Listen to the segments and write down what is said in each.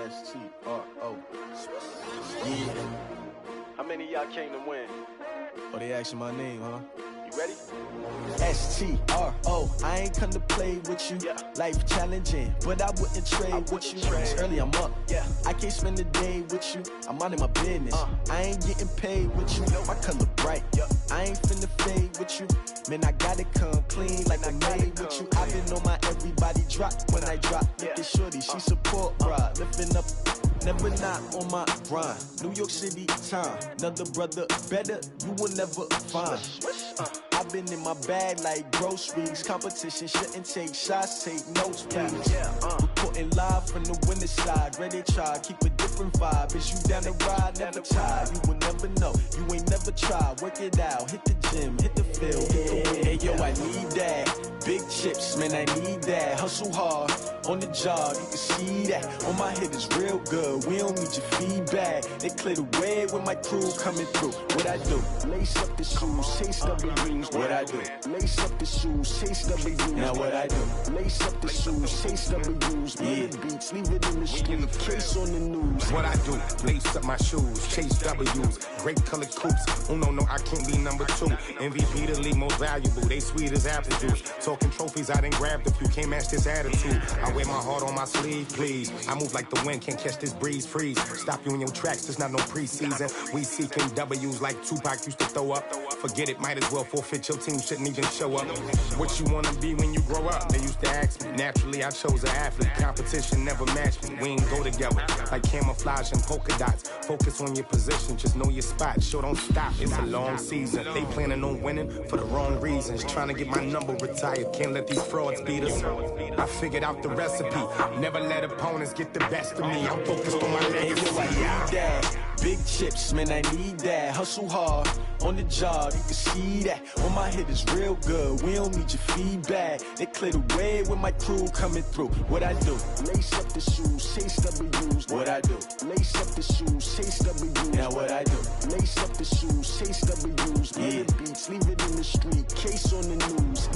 S-T-R-O. Yeah. How many of y'all came to win? Oh, they asking my name, huh? You ready? S-T-R-O. I ain't come to play with you. Yeah. Life challenging, but I wouldn't trade with you. It's early, I'm up. Yeah. I can't spend the day with you. I'm minding my business. I ain't getting paid with you. My color bright. Yeah. I ain't finna fade with you. Man, I gotta come clean like I made with you. I've been on my everybody drop when I drop. Look at shorty, she support ride. Lifting up, never not on my grind. New York City time. Another brother better, you will never find. I've been in my bag like groceries. Competition shouldn't take shots, take notes, please. Reporting live from the winter side. Ready to try, keep a different vibe. Is you down the ride, never tired. You will never know, you ain't never tried. Work it out, hit the gym, hit the field. Hey yo, I need that. Big chips, man, I need that. Hustle hard, on the job, you can see that. On my head is real good, we don't need your feedback. They clear the way with my crew coming through. What I do? Lace up the shoes, chase W's. What I do? Lace up the shoes, chase W's. Now what I do? Lace up the shoes, chase W's. Yeah. Beats, leave it in the street, case on the news. What I do? Lace up my shoes, chase W's. Great colored coops. Oh no, I can't be number 2. MVP the league most valuable. They sweet as apple juice. Talking trophies, I didn't grab the few. Can't match this attitude. I wear my heart on my sleeve, please. I move like the wind, can't catch this breeze, freeze. Stop you in your tracks, there's not no preseason. We seeking W's like Tupac used to throw up. Forget it, might as well forfeit, your team shouldn't even show up. What you wanna be when you grow up? They used to ask me. Naturally, I chose an athlete. Competition never matched me. We ain't go together. Like camouflage and polka dots. Focus on your position, just know your spot. Show don't stop, it's a long season. They planning on winning for the wrong reasons. Trying to get my number retired, can't let these frauds beat us. I figured out the recipe. Never let opponents get the best of me. I'm focused on my legacy. I need that. Big chips, man, I need that. Hustle hard, on the job, you can see that. On my head is real good, we don't need your feedback. They clear the way with my crew coming through. What I do? Lace up the shoes, chase W's. What I do? Lace up the shoes, chase W's. Now what I do? Lace up the shoes, chase W's. Yeah. Beats, leave it in the street, case on the news.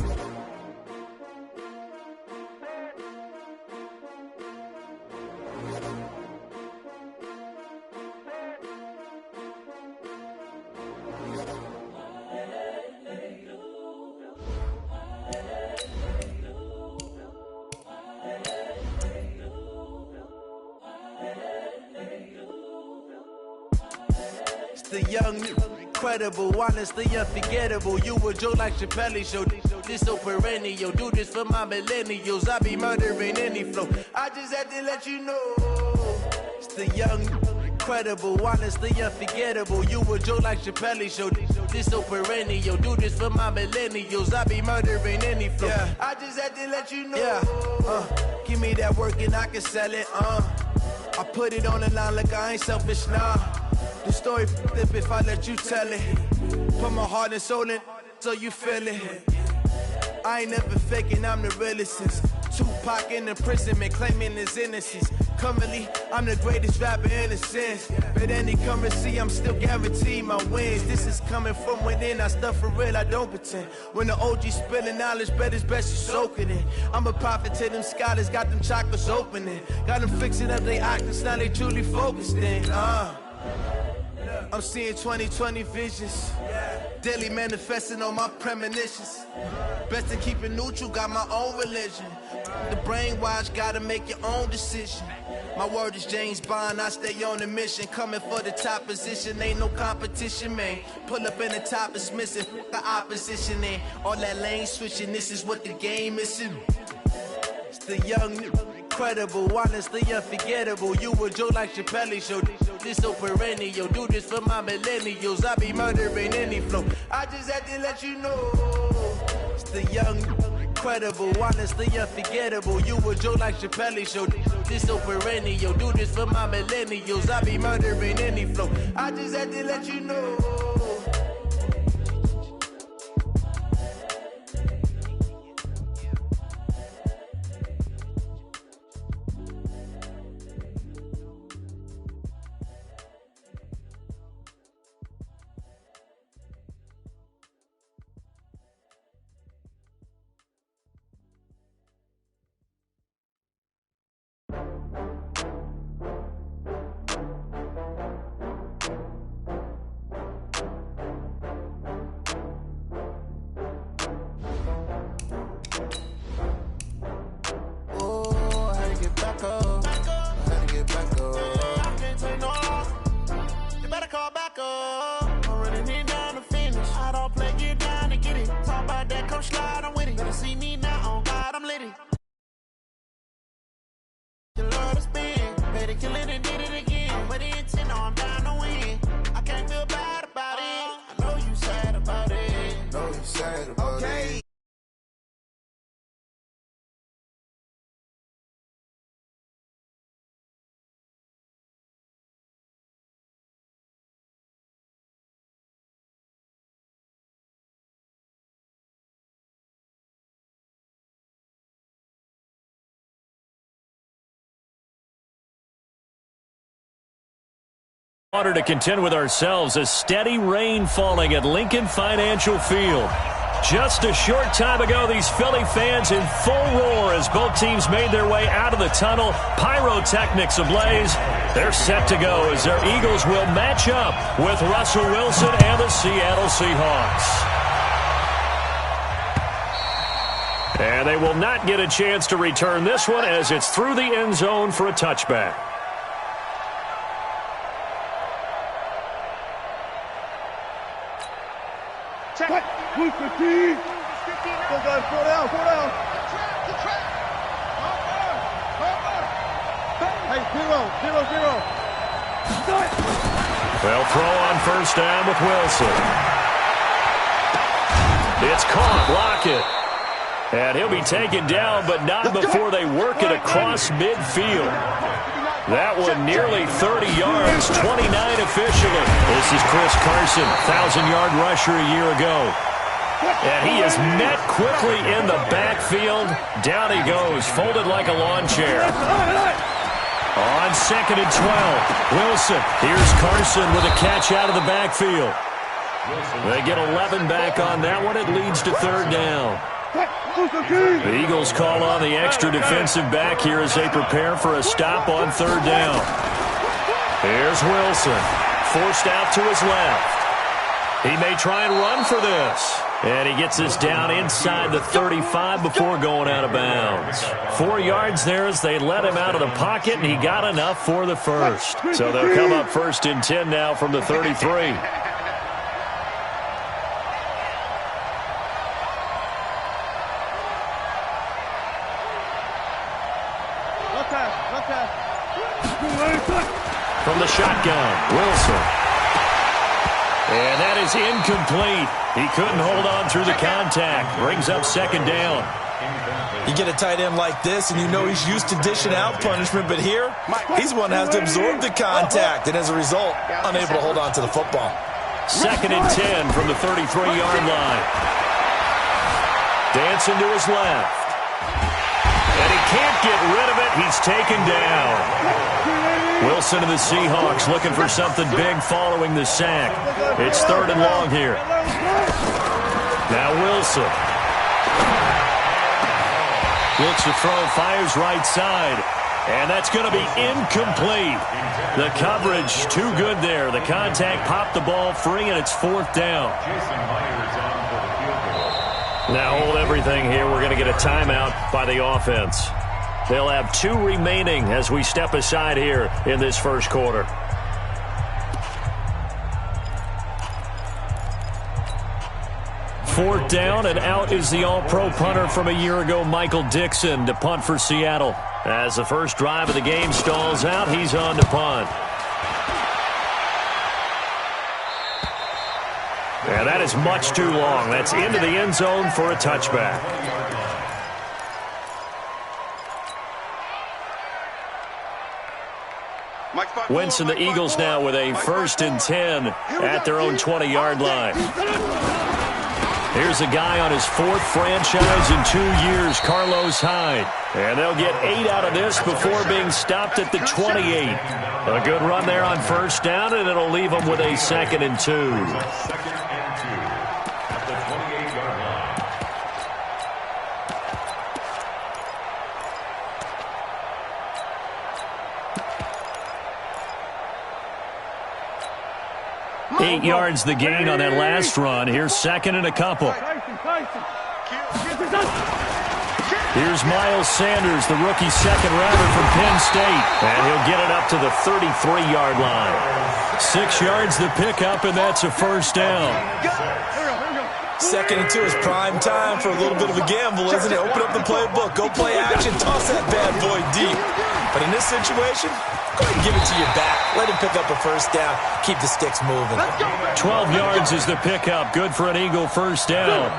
The young, incredible, honestly unforgettable. You a joke like Chappelle show. This so perennial. Do this for my millennials. I be murdering any flow. I just had to let you know. It's the young, incredible, honestly unforgettable. You a joke like Chappelle show. This so perennial. Do this for my millennials. I be murdering any flow. Yeah. I just had to let you know. Yeah. Give me that work and I can sell it. I put it on the line like I ain't selfish, nah. The story flip if I let you tell it. Put my heart and soul in so you feel it. I ain't never faking, I'm the realest since Tupac in imprisonment, claiming his innocence. Currently, I'm the greatest rapper in a sense. But any currency, I'm still guaranteed my wins. This is coming from within, I stuff for real, I don't pretend. When the OG spilling knowledge, bet it's best you soak it in. I'm a prophet to them scholars, got them chakras opening. Got them fixing up they actors, now they truly focused in. I'm seeing 2020 visions. Daily manifesting on my premonitions. Best to keep it neutral, got my own religion. The brainwash, gotta make your own decision. My word is James Bond, I stay on a mission. Coming for the top position, ain't no competition, man. Pull up in the top is missing, the opposition in. All that lane switching, this is what the game is in. It's the young, incredible, honestly unforgettable. You a joke like Chappelle show. This so perennial. Do this for my millennials. I be murdering any flow. I just had to let you know. It's the young, incredible, honestly unforgettable. You a joke like Chappelle show. This so perennial. Do this for my millennials. I be murdering any flow. I just had to let you know. Order to contend with ourselves, a steady rain falling at Lincoln Financial Field. Just a short time ago, these Philly fans in full roar as both teams made their way out of the tunnel. Pyrotechnics ablaze. They're set to go as their Eagles will match up with Russell Wilson and the Seattle Seahawks. And they will not get a chance to return this one as it's through the end zone for a touchback. Check. Who's the team? Go down, go down, go down. Hey, 0-0-0. They'll throw on first down with Wilson. It's caught. Lockett. And he'll be taken down, but not before they work it across midfield. That one nearly 30 yards, 29 officially. This is Chris Carson, 1,000-yard rusher a year ago. And he is met quickly in the backfield. Down he goes, folded like a lawn chair. On 2nd and 12, Wilson. Here's Carson with a catch out of the backfield. They get 11 back on that one. It leads to third down. The Eagles call on the extra defensive back here as they prepare for a stop on third down. Here's Wilson, forced out to his left. He may try and run for this. And he gets this down inside the 35 before going out of bounds. 4 yards there as they let him out of the pocket, and he got enough for the first. So they'll come up 1st and 10 now from the 33. From the shotgun, Wilson. And that is incomplete. He couldn't hold on through the contact. Brings up 2nd down. You get a tight end like this, and you know he's used to dishing out punishment, but here, he's the one that has to absorb the contact, and as a result, unable to hold on to the football. 2nd and 10 from the 33-yard line. Dancing to his left. And he can't get rid of it. He's taken down. Wilson and the Seahawks looking for something big following the sack. It's 3rd and long here. Now Wilson. Looks to throw, fires right side. And that's going to be incomplete. The coverage too good there. The contact popped the ball free, and it's 4th down. Now hold everything here. We're going to get a timeout by the offense. They'll have 2 remaining as we step aside here in this first quarter. Fourth down, and out is the all-pro punter from a year ago, Michael Dixon, to punt for Seattle. As the first drive of the game stalls out, he's on to punt. And that is much too long. That's into the end zone for a touchback. Wentz and the Eagles now with a 1st and 10 at their own 20-yard line. Here's a guy on his 4th franchise in 2 years, Carlos Hyde. And they'll get 8 out of this before being stopped at the 28. A good run there on first down, and it'll leave them with a 2nd and 2. 8 yards the gain on that last run. Here's 2nd and a couple. Here's Miles Sanders, the rookie 2nd rounder from Penn State. And he'll get it up to the 33-yard line. 6 yards the pickup, and that's a first down. 2nd and 2 is prime time for a little bit of a gamble, isn't it? Open up the playbook, go play action, toss that bad boy deep. But in this situation, go ahead and give it to your back. Let him pick up a first down. Keep the sticks moving. 12 yards is the pickup. Good for an Eagle first down.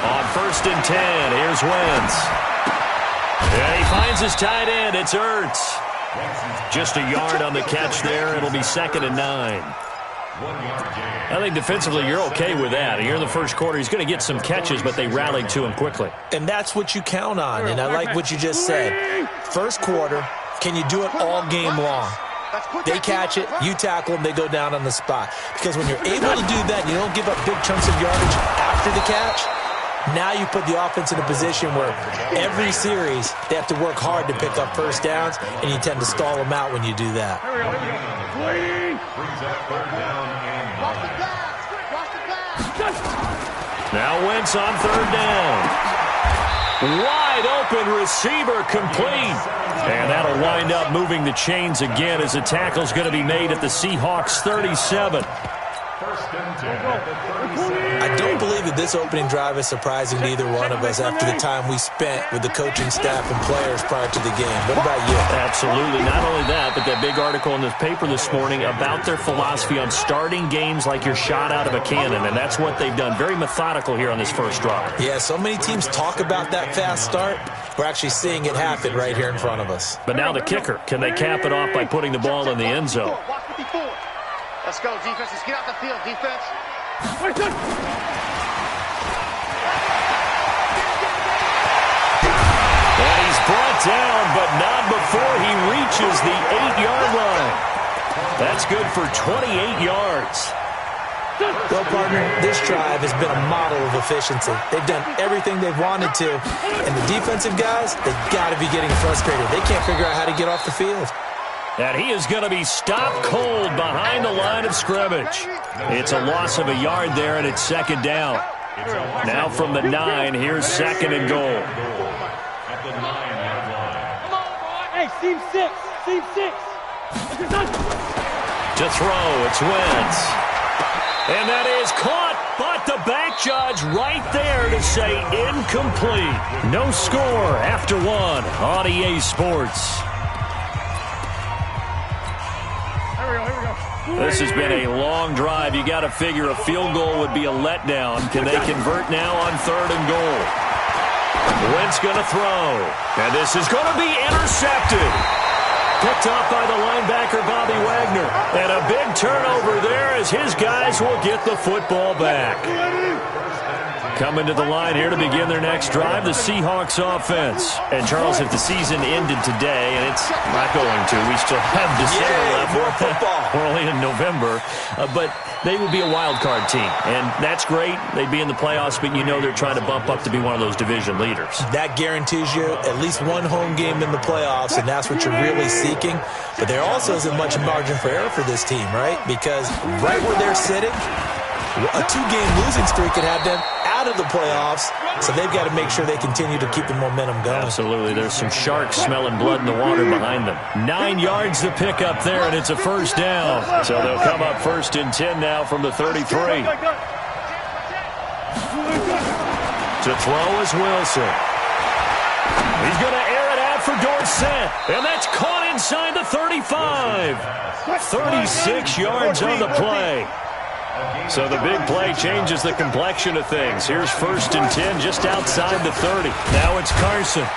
On 1st and 10, here's Wentz. And he finds his tight end. It's Ertz. Just a yard on the catch there. It'll be 2nd and 9. I think defensively you're okay with that. Here in the first quarter, he's going to get some catches, but they rallied to him quickly. And that's what you count on, and I like what you just said. First quarter, can you do it all game long? They catch it, you tackle them, they go down on the spot. Because when you're able to do that, you don't give up big chunks of yardage after the catch. Now you put the offense in a position where every series they have to work hard to pick up first downs, and you tend to stall them out when you do that. Now Wentz on third down. Wide open receiver complete. And that'll wind up moving the chains again as the tackle's going to be made at the Seahawks 37. I don't believe that this opening drive is surprising to either one of us after the time we spent with the coaching staff and players prior to the game. What about you? Absolutely. Not only that, but that big article in the paper this morning about their philosophy on starting games like you're shot out of a cannon, and that's what they've done. Very methodical here on this first drive. Yeah, so many teams talk about that fast start. We're actually seeing it happen right here in front of us. But now the kicker. Can they cap it off by putting the ball in the end zone? Let's go, defense. Let's get out the field, defense. And he's brought down, but not before he reaches the 8-yard line. That's good for 28 yards. Well, partner, this drive has been a model of efficiency. They've done everything they've wanted to, and the defensive guys, they've got to be getting frustrated. They can't figure out how to get off the field. And he is going to be stopped cold behind the line of scrimmage. It's a loss of a yard there, and it's second down. Now from the 9, here's second and goal. Hey, seam 6. Seam 6. To throw, it's Wentz. And that is caught, but the back judge right there to say incomplete. No score after 1 on EA Sports. This has been a long drive. You got to figure a field goal would be a letdown. Can they convert now on third and goal? Wentz going to throw. And this is going to be intercepted. Picked off by the linebacker, Bobby Wagner. And a big turnover there as his guys will get the football back. Coming to the line here to begin their next drive, the Seahawks offense. And, Charles, if the season ended today, and it's not going to, we still have December left. More football. We're only in November. But they would be a wild card team. And that's great. They'd be in the playoffs, but you know they're trying to bump up to be one of those division leaders. That guarantees you at least one home game in the playoffs, and that's what you're really seeking. But there also isn't much margin for error for this team, right? Because right where they're sitting, a 2-game losing streak could have them out of the playoffs, so they've got to make sure they continue to keep the momentum going. Absolutely. There's some sharks smelling blood in the water behind them. 9 yards to pick up there, and it's a first down. So they'll come up first and 10 now from the 33. To throw is Wilson. He's going to air it out for Dorsett, and that's caught inside the 35. 36 yards on the play. So the big play changes the complexion of things. Here's first and 10 just outside the 30. Now it's Carson.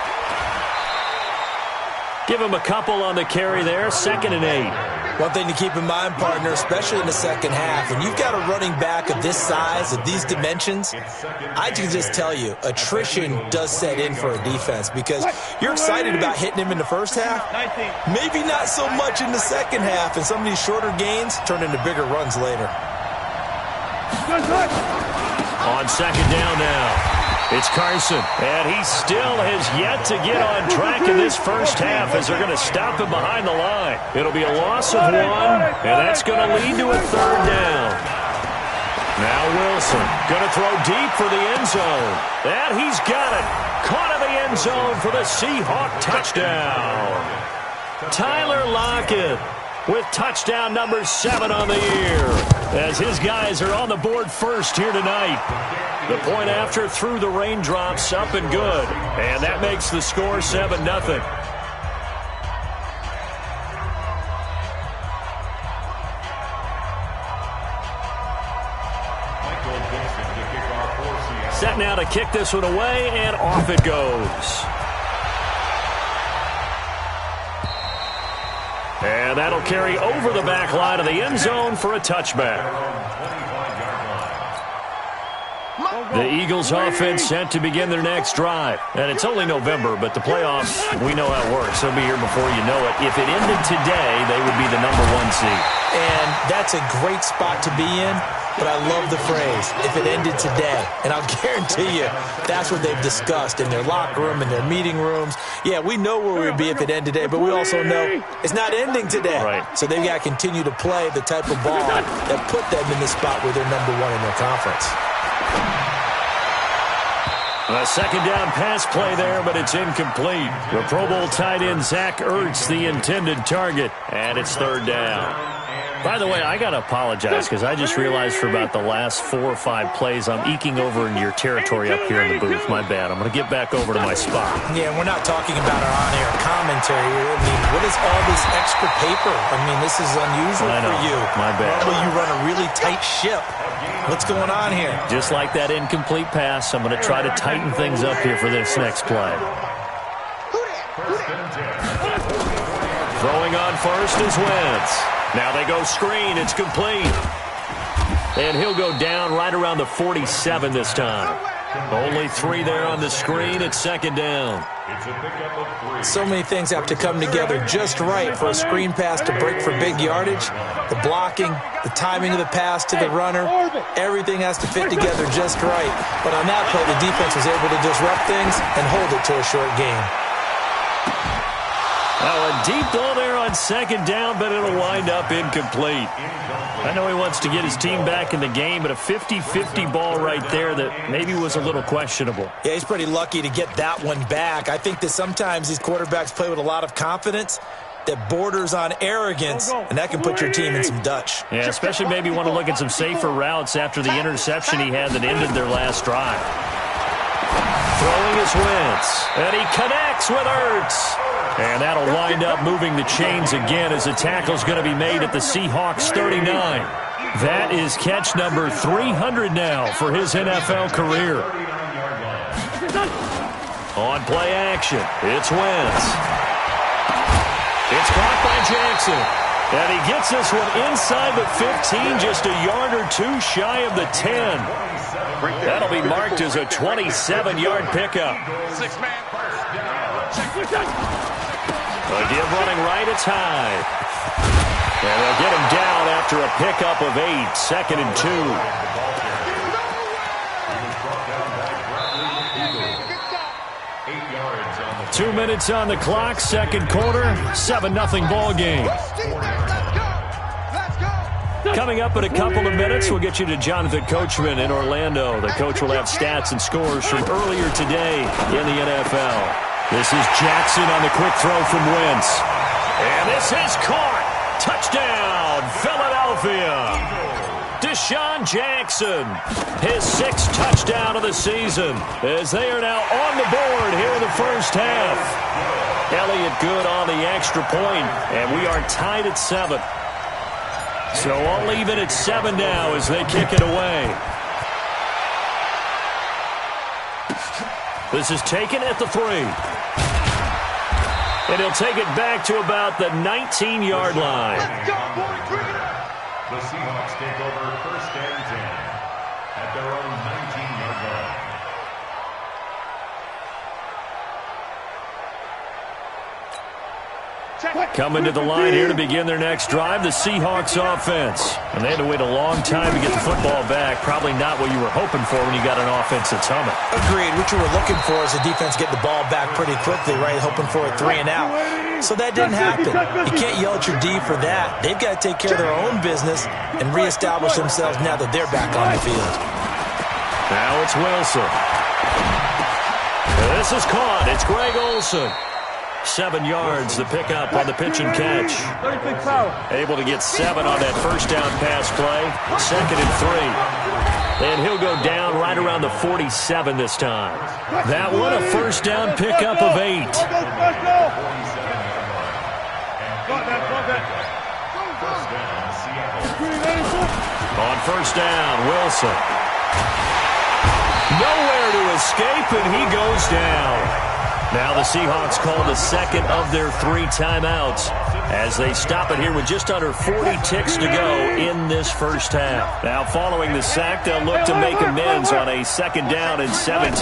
Give him a couple on the carry there. Second and 8. One thing to keep in mind, partner, especially in the second half, when you've got a running back of this size, of these dimensions, I can just tell you, attrition does set in for a defense because you're excited about hitting him in the first half. Maybe not so much in the second half, and some of these shorter gains turn into bigger runs later. On second down now, it's Carson, and he still has yet to get on track in this first half as they're going to stop him behind the line. It'll be a loss of 1, and that's going to lead to a third down. Now Wilson going to throw deep for the end zone, and he's got it. Caught in the end zone for the Seahawk touchdown. Tyler Lockett with touchdown number 7 on the year, as his guys are on the board first here tonight. The point after through the raindrops, up and good, and that makes the score 7-0. Set now to kick this one away, and off it goes. And that'll carry over the back line of the end zone for a touchback. The Eagles offense set to begin their next drive. And it's only November, but the playoffs, we know how it works. They'll be here before you know it. If it ended today, they would be the #1 seed. And that's a great spot to be in, but I love the phrase, if it ended today. And I'll guarantee you, that's what they've discussed in their locker room, in their meeting rooms. Yeah, we know where we'd be if it ended today, but we also know it's not ending today. Right. So they've got to continue to play the type of ball that put them in the spot where they're #1 in their conference. A second down pass play there, but it's incomplete. The Pro Bowl tight end Zach Ertz, the intended target, and it's third down. By the way, I got to apologize because I just realized for about the last 4 or 5 plays, I'm eking over into your territory up here in the booth. My bad. I'm going to get back over to my spot. Yeah, we're not talking about our on-air commentary. I mean, what is all this extra paper? I mean, this is unusual for you. My bad. Normally you run a really tight ship. What's going on here? Just like that incomplete pass, I'm going to try to tighten things up here for this next play. Throwing on first is Wentz. Now they go screen. It's complete. And he'll go down right around the 47 this time. Only 3 there on the screen. It's second down. So many things have to come together just right for a screen pass to break for big yardage. The blocking, the timing of the pass to the runner, everything has to fit together just right. But on that play, the defense was able to disrupt things and hold it to a short game. Now a deep ball there on second down, but it'll wind up incomplete. I know he wants to get his team back in the game, but a 50-50 ball right there that maybe was a little questionable. Yeah, he's pretty lucky to get that one back. I think that sometimes these quarterbacks play with a lot of confidence that borders on arrogance, and that can put your team in some Dutch. Yeah, especially maybe want to look at some safer routes after the interception he had that ended their last drive. Throwing is Wentz, and he connects with Ertz. And that'll wind up moving the chains again as the tackle's going to be made at the Seahawks 39. That is catch number 300 now for his NFL career. On play action, it's Wentz. It's caught by Jackson. And he gets this one inside the 15, just a yard or 2 shy of the 10. That'll be marked as a 27-yard pickup. A give running right, it's high. And they'll get him down after a pickup of 8, second and 2. 2 minutes on the clock, second quarter, 7-0 ball game. Coming up in a couple of minutes, we'll get you to Jonathan Coachman in Orlando. The coach will have stats and scores from earlier today in the NFL. This is Jackson on the quick throw from Wentz. And this is caught. Touchdown, Philadelphia. Deshaun Jackson, his 6th touchdown of the season, as they are now on the board here in the first half. Elliott good on the extra point, and we are tied at 7. So all even at 7 now as they kick it away. This is taken at the 3. And he'll take it back to about the 19-yard line. The Seahawks take over first and 10 at their own 19-yard line. Coming to the line here to begin their next drive, the Seahawks offense. And they had to wait a long time to get the football back. Probably not what you were hoping for when you got an offense that's humming. Agreed. What you were looking for is the defense getting the ball back pretty quickly, right? Hoping for a 3 and out. So that didn't happen. You can't yell at your D for that. They've got to take care of their own business and reestablish themselves now that they're back on the field. Now it's Wilson. This is caught. It's Greg Olsen. 7 yards, the pickup on the pitch and catch. Able to get 7 on that first down pass play. Second and 3. And he'll go down right around the 47 this time. That one, a first down pickup of 8. On first down, Wilson. Nowhere to escape, and he goes down. Now the Seahawks call the second of their 3 timeouts as they stop it here with just under 40 ticks to go in this first half. Now following the sack, they'll look to make amends on a 2nd down and 17.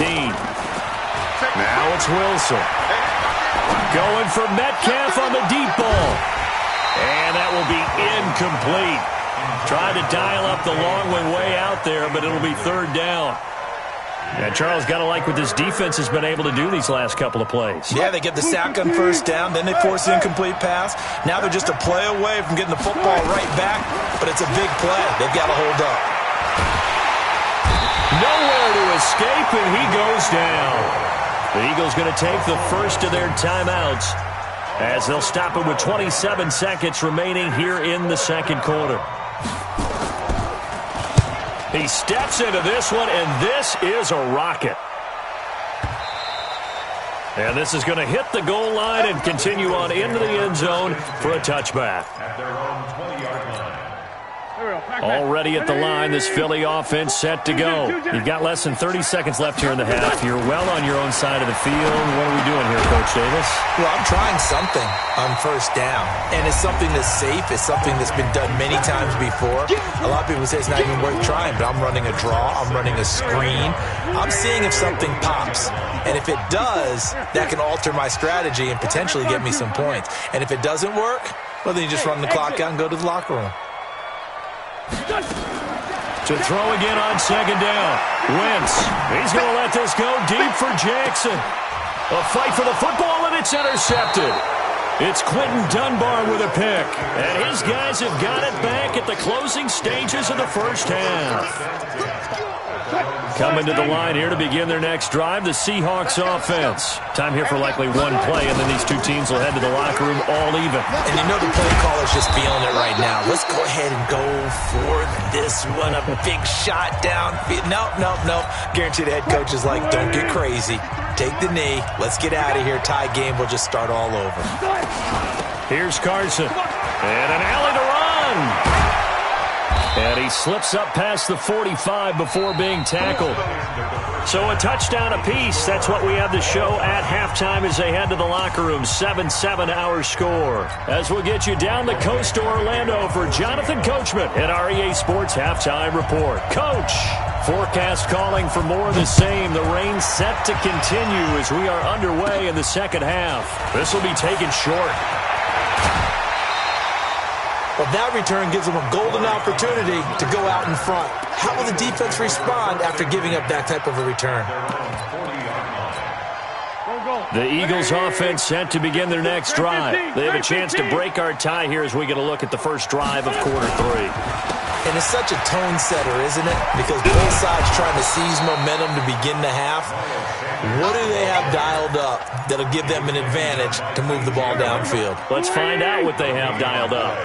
Now it's Wilson. Going for Metcalf on the deep ball. And that will be incomplete. Trying to dial up the long way out there, but it'll be 3rd down. And Charles, got to like what this defense has been able to do these last couple of plays. Yeah, they get the sack on 1st down, then they force the incomplete pass. Now they're just a play away from getting the football right back, but it's a big play. They've got to hold up. Nowhere to escape, and he goes down. The Eagles going to take the first of their timeouts as they'll stop it with 27 seconds remaining here in the 2nd quarter. He steps into this one, and this is a rocket. And this is going to hit the goal line and continue on into the end zone for a touchback. At their own 20-yard line. Already at the line, this Philly offense set to go. You've got less than 30 seconds left here in the half. You're well on your own side of the field. What are we doing here, Coach Davis? Well, I'm trying something on 1st down, and it's something that's safe. It's something that's been done many times before. A lot of people say it's not even worth trying, but I'm running a draw. I'm running a screen. I'm seeing if something pops, and if it does, that can alter my strategy and potentially get me some points. And if it doesn't work, well, then you just run the clock out and go to the locker room. To throw again on 2nd down. Wentz. He's going to let this go deep for Jackson. A fight for the football, and it's intercepted. It's Quentin Dunbar with a pick. And his guys have got it back at the closing stages of the first half. Coming to the line here to begin their next drive, the Seahawks offense. Time here for likely one play, and then these two teams will head to the locker room all even. And you know the play caller's just feeling it right now. Let's go ahead and go for this one. A big shot down. Nope. Guarantee the head coach is like, don't get crazy. Take the knee. Let's get out of here. Tie game. We'll just start all over. Here's Carson. And an alley to run. And he slips up past the 45 before being tackled. So a touchdown apiece. That's what we have to show at halftime as they head to the locker room. 7-7 our score. As we'll get you down the coast to Orlando for Jonathan Coachman at our EA Sports Halftime Report. Coach, forecast calling for more of the same. The rain set to continue as we are underway in the 2nd half. This will be taken short. Well, that return gives them a golden opportunity to go out in front. How will the defense respond after giving up that type of a return? The Eagles offense set to begin their next drive. They have a chance to break our tie here as we get a look at the first drive of quarter 3. And it's such a tone setter, isn't it? Because both sides trying to seize momentum to begin the half. What do they have dialed up that'll give them an advantage to move the ball downfield? Let's find out what they have dialed up.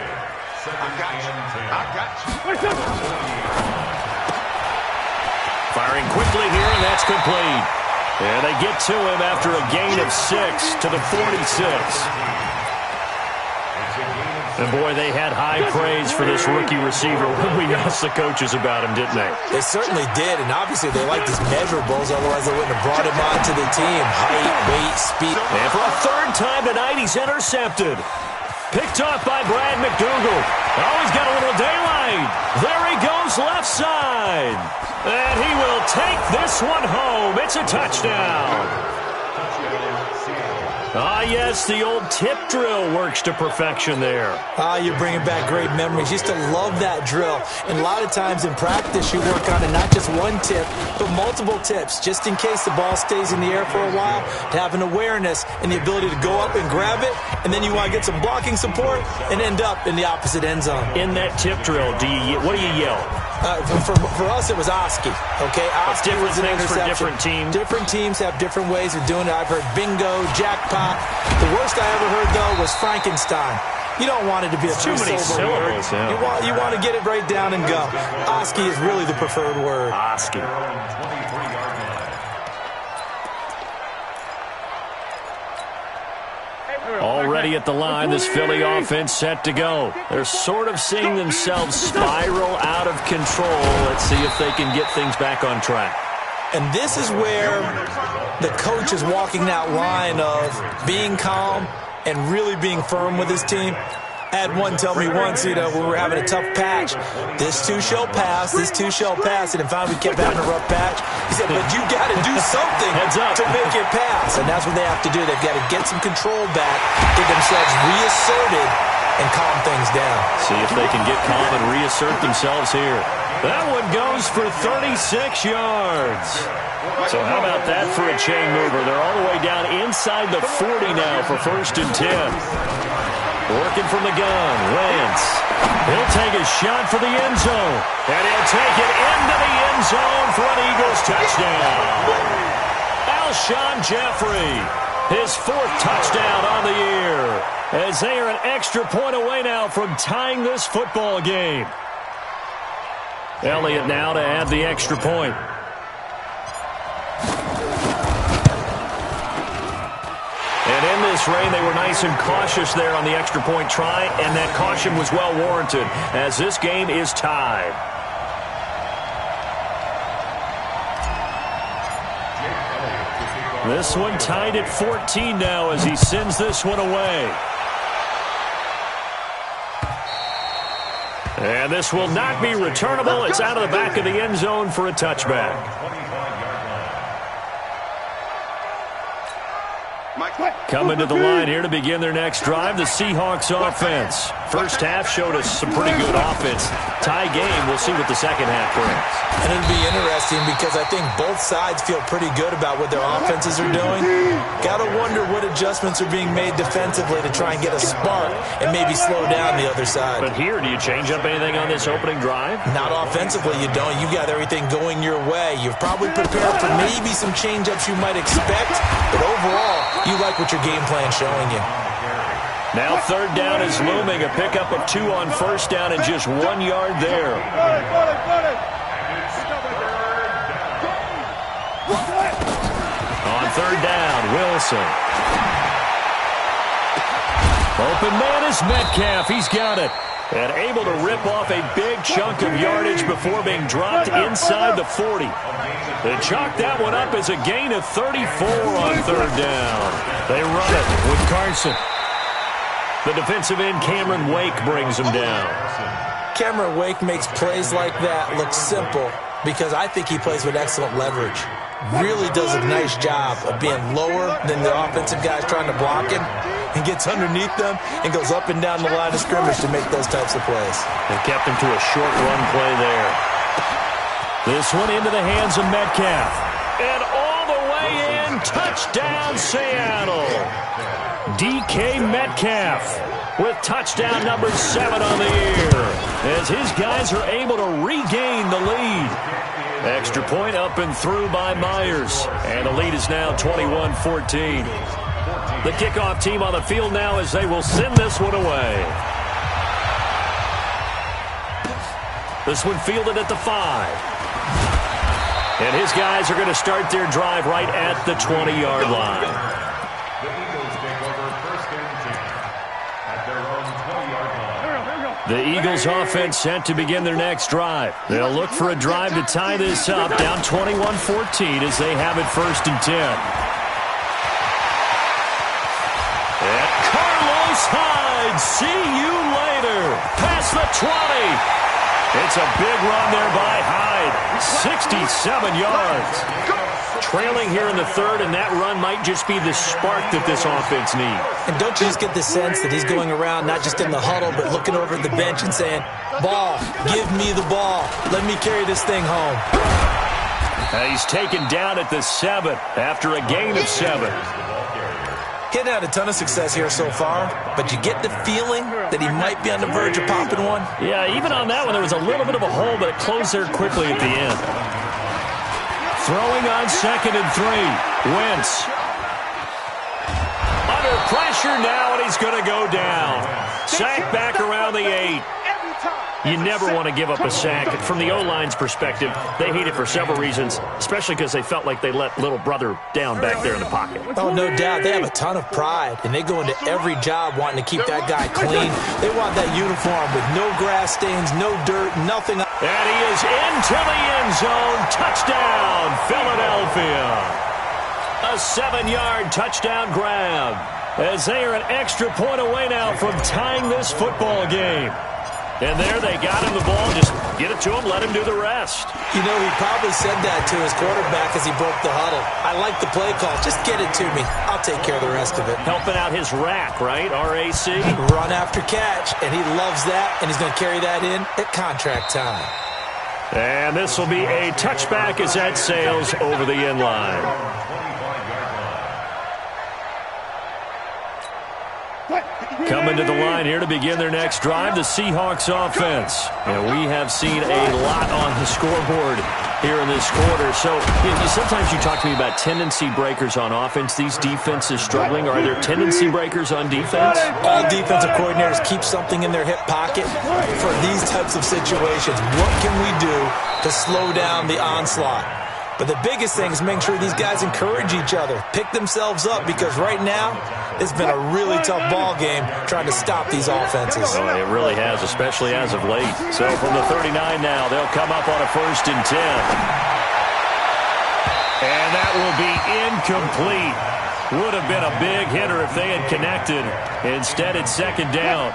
Firing quickly here, and that's complete. And they get to him after a gain of 6 to the 46. And, boy, they had high praise for this rookie receiver when we asked the coaches about him, didn't they? They certainly did, and obviously they liked his measurables, otherwise they wouldn't have brought him onto the team. Height, weight, speed. And for a 3rd time tonight, he's intercepted. Picked off by Brad McDougal. Oh, he's got a little daylight. There he goes left side. And he will take this one home. It's a touchdown. Ah, yes, the old tip drill works to perfection there. Ah, you're bringing back great memories. Used to love that drill. And a lot of times in practice, you work on it, not just one tip, but multiple tips, just in case the ball stays in the air for a while, to have an awareness and the ability to go up and grab it, and then you want to get some blocking support and end up in the opposite end zone. In that tip drill, what do you yell? For us, it was Oski. Okay, Oski was an interception. For different teams. Different teams have different ways of doing it. I've heard bingo, jackpot. The worst I ever heard, though, was Frankenstein. You don't want it to be a too many syllables. Yeah. You want to get it right down and go. Oski is really the preferred word. Oski. Already at the line, this Philly offense set to go. They're sort of seeing themselves spiral out of control. Let's see if they can get things back on track. And this is where the coach is walking that line of being calm and really being firm with his team. I had one tell me once, we were having a tough patch. This too shall pass, this too shall pass. And finally we kept having a rough patch. He said, but you got to do something to make it pass. And that's what they have to do. They've got to get some control back, get themselves reasserted, and calm things down. See if they can get calm and reassert themselves here. That one goes for 36 yards. So how about that for a chain mover? They're all the way down inside the 40 now for 1st and 10. Working from the gun, Wentz. He'll take a shot for the end zone. And he'll take it into the end zone for an Eagles touchdown. Alshon Jeffrey, his 4th touchdown on the year. As they are an extra point away now from tying this football game. Elliott now to add the extra point. And in this rain, they were nice and cautious there on the extra point try, and that caution was well warranted as this game is tied. This one tied at 14 now as he sends this one away. And this will not be returnable. It's out of the back of the end zone for a touchback. Coming to the line here to begin their next drive, the Seahawks offense. First half showed us some pretty good offense. Tie game, we'll see what the second half brings. And it'll be interesting because I think both sides feel pretty good about what their offenses are doing. Got to wonder what adjustments are being made defensively to try and get a spark and maybe slow down the other side. But here, do you change up anything on this opening drive? Not offensively, you don't. You've got everything going your way. You've probably prepared for maybe some change-ups you might expect, but overall, you like what your game plan's showing you. Now 3rd down is looming. A pickup of 2 on 1st down and just 1 yard there. On 3rd down, Wilson. Open man is Metcalf. He's got it. And able to rip off a big chunk of yardage before being dropped inside the 40. They chalk that one up as a gain of 34 on 3rd down. They run it with Carson. The defensive end, Cameron Wake, brings him down. Cameron Wake makes plays like that look simple because I think he plays with excellent leverage. Really does a nice job of being lower than the offensive guys trying to block him. He gets underneath them and goes up and down the line of scrimmage to make those types of plays. They kept him to a short run play there. This one into the hands of Metcalf. And all the way in, touchdown Seattle. DK Metcalf with touchdown number 7 on the year as his guys are able to regain the lead. Extra point up and through by Myers. And the lead is now 21-14. The kickoff team on the field now as they will send this one away. This one fielded at the 5. And his guys are going to start their drive right at the 20-yard line. The Eagles take over 1st and 10 at their own 20-yard line. The Eagles offense set to begin their next drive. They'll look for a drive to tie this up, down 21-14 as they have it 1st and 10. And Carlos Hyde, see you later. Past the 20. It's a big run there by Hyde. 67 yards. Trailing here in the 3rd, and that run might just be the spark that this offense needs. And don't you just get the sense that he's going around not just in the huddle, but looking over at the bench and saying, ball, give me the ball. Let me carry this thing home. He's taken down at the 7 after a gain of 7. He's had a ton of success here so far, but you get the feeling that he might be on the verge of popping one. Yeah, even on that one, there was a little bit of a hole, but it closed there quickly at the end. Throwing on 2nd and 3. Wentz. Under pressure now, and he's going to go down. Sacked back around the 8. You never want to give up a sack. From the O-line's perspective, they hate it for several reasons, especially because they felt like they let little brother down back there in the pocket. Oh, no doubt. They have a ton of pride, and they go into every job wanting to keep that guy clean. They want that uniform with no grass stains, no dirt, nothing. And he is into the end zone. Touchdown, Philadelphia. A 7-yard touchdown grab, as they are an extra point away now from tying this football game. And there they got him the ball. Just get it to him, let him do the rest. You know, he probably said that to his quarterback as he broke the huddle. I like the play call. Just get it to me. I'll take care of the rest of it. Helping out his rack, right? RAC. Run after catch, and he loves that, and he's going to carry that in at contract time. And this will be a touchback as that sails over the end line. Coming to the line here to begin their next drive, the Seahawks offense. And we have seen a lot on the scoreboard here in this quarter. So sometimes you talk to me about tendency breakers on offense. These defenses struggling. Are there tendency breakers on defense? All defensive coordinators keep something in their hip pocket for these types of situations. What can we do to slow down the onslaught? But the biggest thing is making sure these guys encourage each other, pick themselves up, because right now it's been a really tough ball game trying to stop these offenses. Oh, it really has, especially as of late. So from the 39 now, they'll come up on a 1st and 10. And that will be incomplete. Would have been a big hitter if they had connected. Instead, it's 2nd down.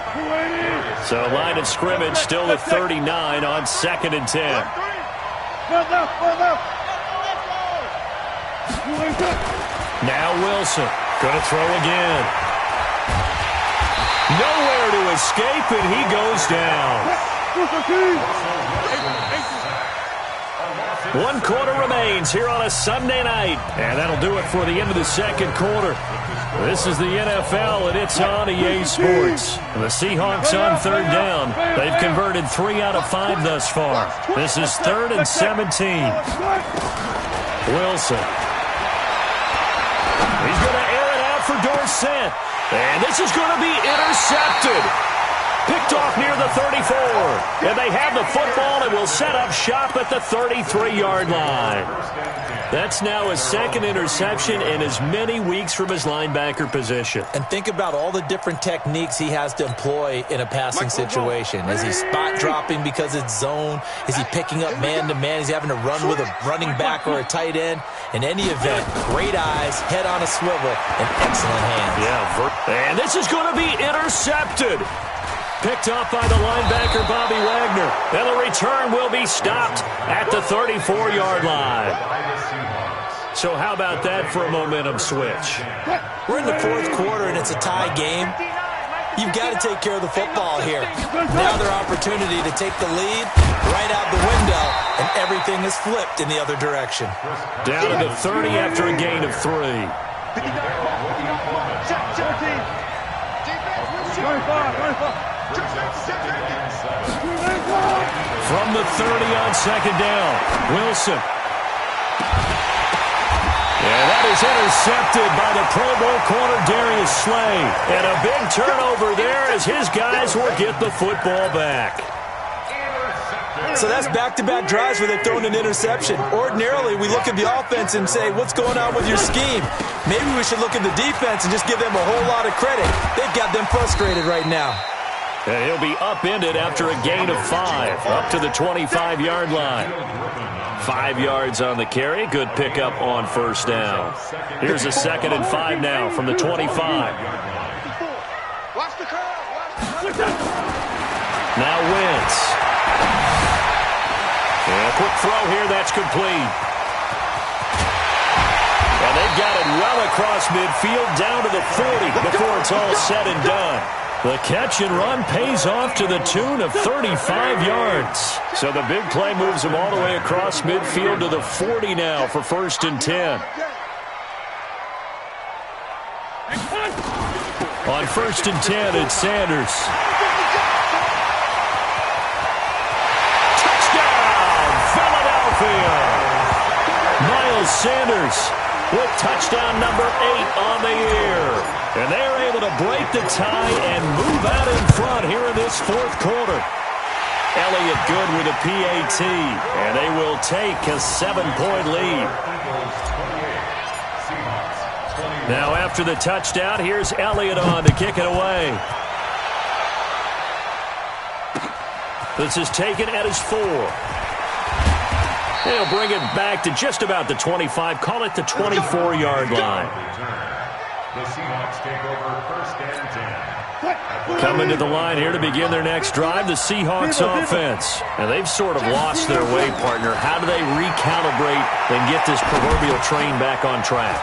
So line of scrimmage still at 39 on 2nd and 10. Now Wilson, going to throw again. Nowhere to escape, and he goes down. 1 quarter remains here on a Sunday night. And that'll do it for the end of the 2nd quarter. This is the NFL, and it's on EA Sports. The Seahawks on 3rd down. They've converted 3 out of 5 thus far. This is 3rd and 17. Wilson. He's going to air it out for Dorsett. And this is going to be intercepted. Picked off near the 34. And they have the football and will set up shop at the 33-yard line. That's now his 2nd interception in as many weeks from his linebacker position. And think about all the different techniques he has to employ in a passing situation. Is he spot dropping because it's zone? Is he picking up man-to-man? Is he having to run with a running back or a tight end? In any event, great eyes, head on a swivel, and excellent hands. Yeah, and this is going to be intercepted. Picked off by the linebacker, Bobby Wagner. And the return will be stopped at the 34-yard line. So how about that for a momentum switch? We're in the 4th quarter, and it's a tie game. You've got to take care of the football here. Now their opportunity to take the lead right out the window, and everything is flipped in the other direction. Down to the 30 after a gain of 3. From the 30 on 2nd down, Wilson. And that is intercepted by the Pro Bowl corner, Darius Slay. And a big turnover there as his guys will get the football back. So that's back-to-back drives where they've thrown an interception. Ordinarily, we look at the offense and say, what's going on with your scheme? Maybe we should look at the defense and just give them a whole lot of credit. They've got them frustrated right now. And he'll be upended after a gain of 5, up to the 25-yard line. 5 yards on the carry. Good pickup on 1st down. Here's a 2nd and 5 now from the 25. Now Wentz. And a quick throw here. That's complete. And they've got it well across midfield down to the 40 before it's all said and done. The catch and run pays off to the tune of 35 yards. So the big play moves them all the way across midfield to the 40 now for 1st and 10. On 1st and 10, it's Sanders. Touchdown, Philadelphia! Miles Sanders with touchdown number 8 on the year. And they're able to break the tie and move out in front here in this 4th quarter. Elliott good with a PAT, and they will take a 7-point lead. Now after the touchdown, here's Elliott on to kick it away. This is taken at his 4. They'll bring it back to just about the 25. Call it the 24-yard line. The Seahawks take over first and 10. Coming to the line here to begin their next drive, the Seahawks offense. And they've sort of lost their way, partner. How do they recalibrate and get this proverbial train back on track?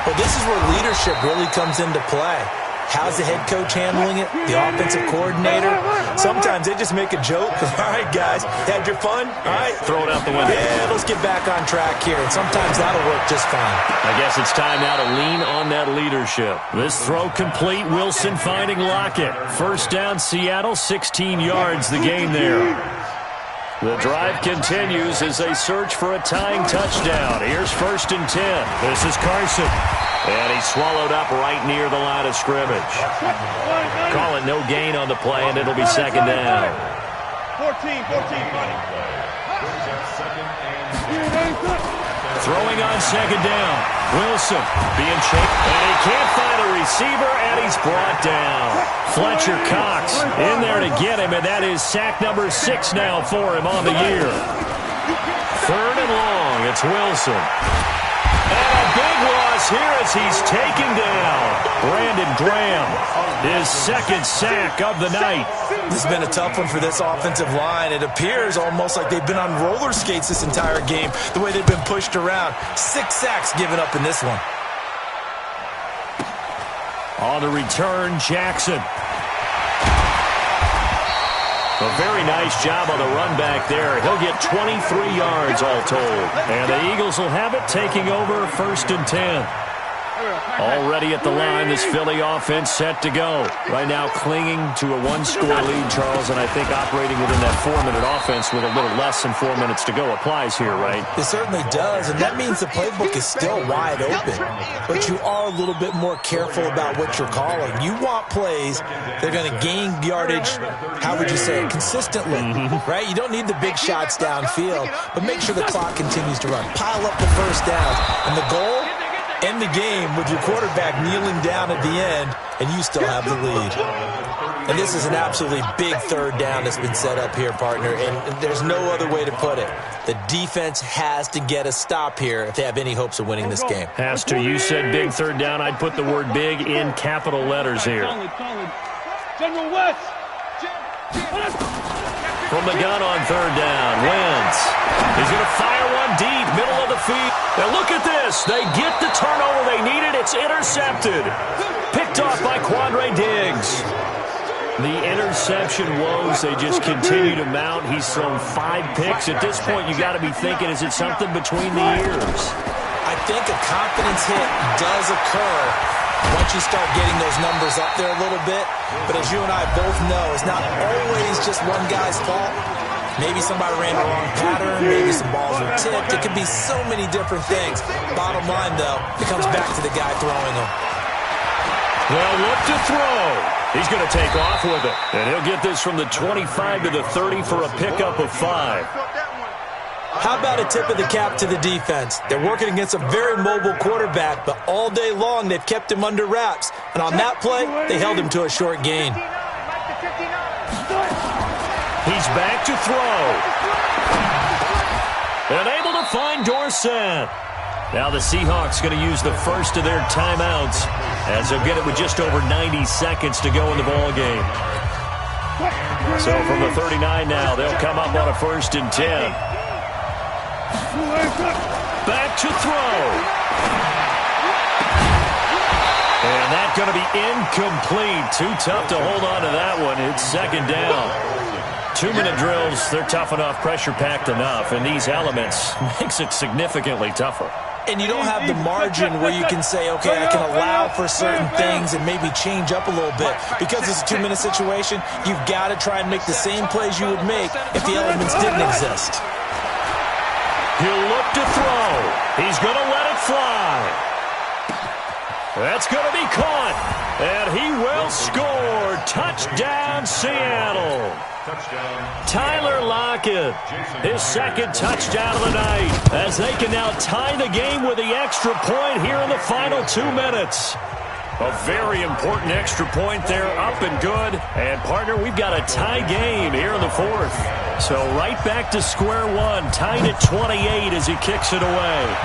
Well, this is where leadership really comes into play. How's the head coach handling it? The offensive coordinator? Sometimes they just make a joke. All right, guys, had your fun? All right. Throw it out the window. Yeah, let's get back on track here. And sometimes that'll work just fine. I guess it's time now to lean on that leadership. This throw complete. Wilson finding Lockett. First down, Seattle, 16 yards the gain there. The drive continues as they search for a tying touchdown. Here's first and 10. This is Carson. And he's swallowed up right near the line of scrimmage. Call it no gain on the play, and it'll be second down. 14, buddy. Throwing on second down. Wilson being chased, and he can't find a receiver, and he's brought down. Fletcher Cox in there to get him, and that is sack number 6 now for him on the year. Third and long, it's Wilson. And a big loss here as he's taken down. Brandon Graham, his second sack of the night. This has been a tough one for this offensive line. It appears almost like they've been on roller skates this entire game, the way they've been pushed around. 6 sacks given up in this one. On the return, Jackson. A very nice job on the run back there. He'll get 23 yards all told. And the Eagles will have it, taking over first and 10. Already at the line, this Philly offense set to go. Right now clinging to a 1-score lead, Charles, and I think operating within that 4-minute offense with a little less than 4 minutes to go applies here, right? It certainly does, and that means the playbook is still wide open. But you are a little bit more careful about what you're calling. You want plays that are going to gain yardage, how would you say it, consistently, right? You don't need the big shots downfield, but make sure the clock continues to run. Pile up the first downs, and the goal? End the game with your quarterback kneeling down at the end, and you still have the lead. And this is an absolutely big third down that's been set up here, partner, and there's no other way to put it. The defense has to get a stop here if they have any hopes of winning this game. Has to. You said big third down. I'd put the word big in capital letters here. General West. From the gun on third down, Wentz. He's going to fire one deep, middle of the field. Now look at this. They get the turnover they needed. It's intercepted. Picked off by Quandre Diggs. The interception woes, they just continue to mount. He's thrown 5 picks. At this point, you got to be thinking, is it something between the ears? I think a confidence hit does occur once you start getting those numbers up there a little bit. But as you and I both know, it's not always just one guy's fault. Maybe somebody ran the wrong pattern. Maybe some balls were tipped. It could be so many different things. Bottom line, though, it comes back to the guy throwing them. They'll look to throw. He's going to take off with it. And he'll get this from the 25 to the 30 for a pickup of 5. How about a tip of the cap to the defense? They're working against a very mobile quarterback, but all day long they've kept him under wraps. And on that play, they held him to a short gain. He's back to throw. And able to find Dorsett. Now the Seahawks going to use the first of their timeouts as they'll get it with just over 90 seconds to go in the ball game. So from the 39 now, they'll come up on a first and 10. Back to throw. And that's going to be incomplete. Too tough to hold on to that one. It's second down. 2-minute drills, they're tough enough, pressure-packed enough, and these elements makes it significantly tougher. And you don't have the margin where you can say, okay, I can allow for certain things and maybe change up a little bit. Because it's a 2-minute situation, you've got to try and make the same plays you would make if the elements didn't exist. He'll look to throw. He's going to let it fly. That's going to be caught. And he will score. Touchdown, Seattle. Tyler Lockett, his second touchdown of the night, as they can now tie the game with the extra point here in the final 2 minutes. A very important extra point there, up and good. And, partner, we've got a tie game here in the fourth. So right back to square one, tied at 28 as he kicks it away.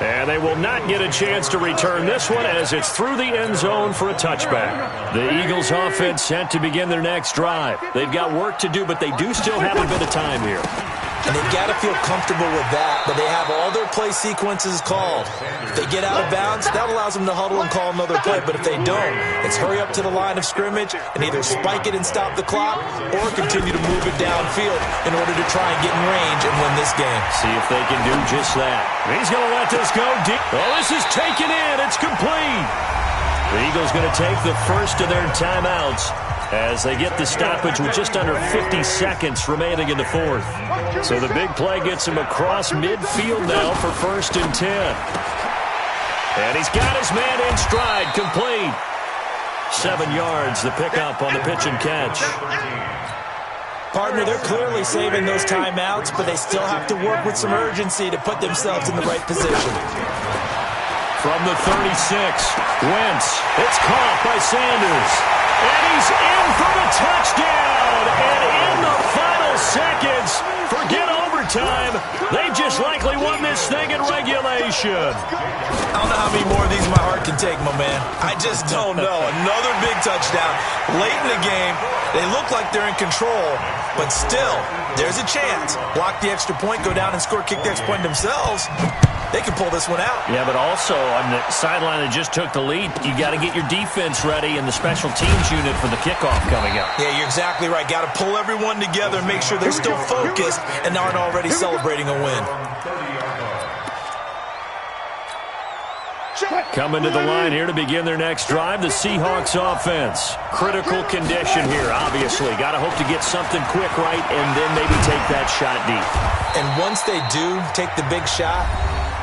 And they will not get a chance to return this one as it's through the end zone for a touchback. The Eagles offense set to begin their next drive. They've got work to do, but they do still have a bit of time here. And they've got to feel comfortable with that, but they have all their play sequences called. If they get out of bounds, that allows them to huddle and call another play. But if they don't, it's hurry up to the line of scrimmage and either spike it and stop the clock or continue to move it downfield in order to try and get in range and win this game. See if they can do just that. He's going to let this go deep. Oh, this is taken in. It's complete. The Eagles going to take the first of their timeouts as they get the stoppage with just under 50 seconds remaining in the fourth. So the big play gets him across midfield now for 1st and 10. And he's got his man in stride, complete. 7 yards, the pickup on the pitch and catch. Partner, they're clearly saving those timeouts, but they still have to work with some urgency to put themselves in the right position. From the 36, Wentz. It's caught by Sanders. And he's in for the touchdown. And in the final seconds, forget overtime. They just likely won this thing in regulation. I don't know how many more of these my heart can take, my man. I just don't know. Another big touchdown. Late in the game, they look like they're in control, but still, there's a chance. Block the extra point, go down and score, kick the extra point themselves. They can pull this one out. Yeah, but also on the sideline that just took the lead, you got to get your defense ready and the special teams unit for the kickoff coming up. Yeah, you're exactly right. Got to pull everyone together and make sure they're still focused and aren't already celebrating a win. Coming to the line here to begin their next drive, the Seahawks offense. Critical condition here, obviously. Got to hope to get something quick right and then maybe take that shot deep. And once they do take the big shot,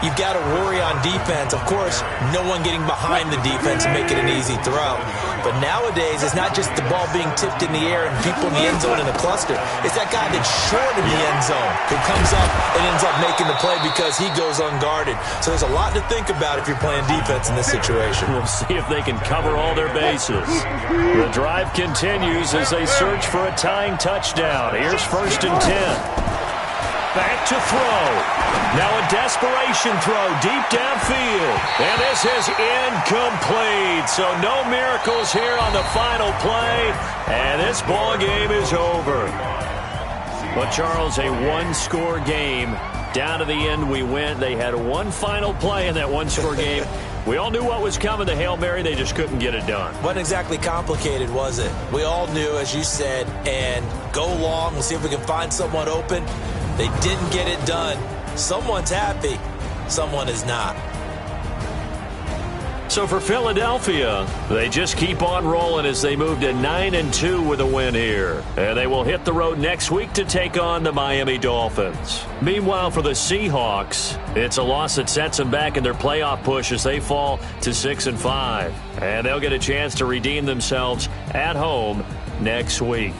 you've got to worry on defense. Of course, no one getting behind the defense and make it an easy throw. But nowadays, it's not just the ball being tipped in the air and people in the end zone in a cluster. It's that guy that's short in the end zone who comes up and ends up making the play because he goes unguarded. So there's a lot to think about if you're playing defense in this situation. We'll see if they can cover all their bases. The drive continues as they search for a tying touchdown. Here's 1st and 10. Back to throw. Now a desperation throw deep downfield. And this is incomplete. So no miracles here on the final play. And this ball game is over. But, Charles, a one-score game. Down to the end we went. They had one final play in that one-score game. We all knew what was coming, the Hail Mary. They just couldn't get it done. Wasn't exactly complicated, was it? We all knew, as you said, and go long. We'll see if we can find someone open. They didn't get it done. Someone's happy. Someone is not. So for Philadelphia, they just keep on rolling as they move to 9-2 with a win here. And they will hit the road next week to take on the Miami Dolphins. Meanwhile, for the Seahawks, it's a loss that sets them back in their playoff push as they fall to 6-5. And they'll get a chance to redeem themselves at home next week.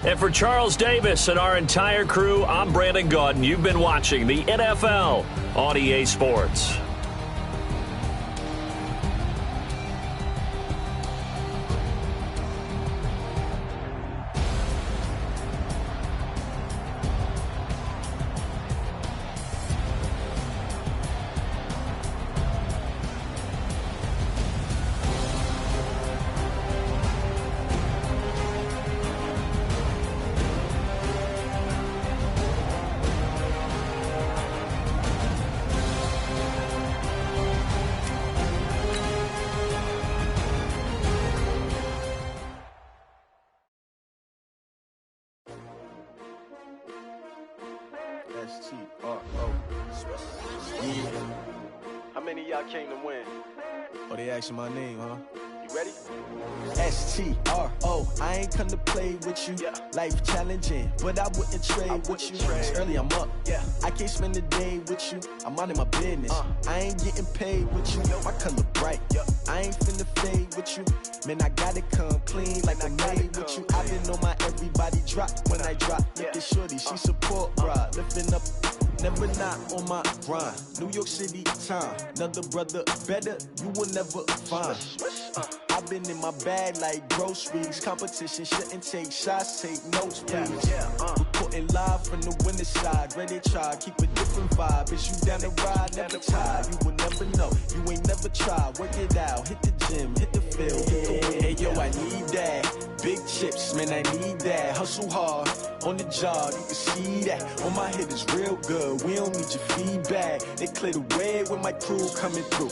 And for Charles Davis and our entire crew, I'm Brandon Gaudin. You've been watching the NFL on EA Sports. How many of y'all came to win? Oh, they asking my name, huh? You ready? STRO, I ain't come to play with you. Life challenging, but I wouldn't trade with you. It's early, I'm up. I can't spend a day with you. I'm out of my business. I ain't getting paid with you. My color bright. I ain't finna fade with you. Man, I gotta come clean like I made with you. I been on my everybody drop when I drop. Look at shorty, she support, bruh. Lifting up, never not on my grind. New York City time, another brother better, you will never find. I've been in my bag like groceries. Competition shouldn't take shots, take notes, please. Reporting live from the winter side. Ready to try, keep a different vibe. Is you down the ride, never tired. You will never know, you ain't never tried. Work it out, hit the gym, hit the field, hit the wheel. Hey yo, I need that. Big chips, man, I need that. Hustle hard, on the job, you can see that. On my head is real good, we don't need your feedback. They clear the way with my crew coming through.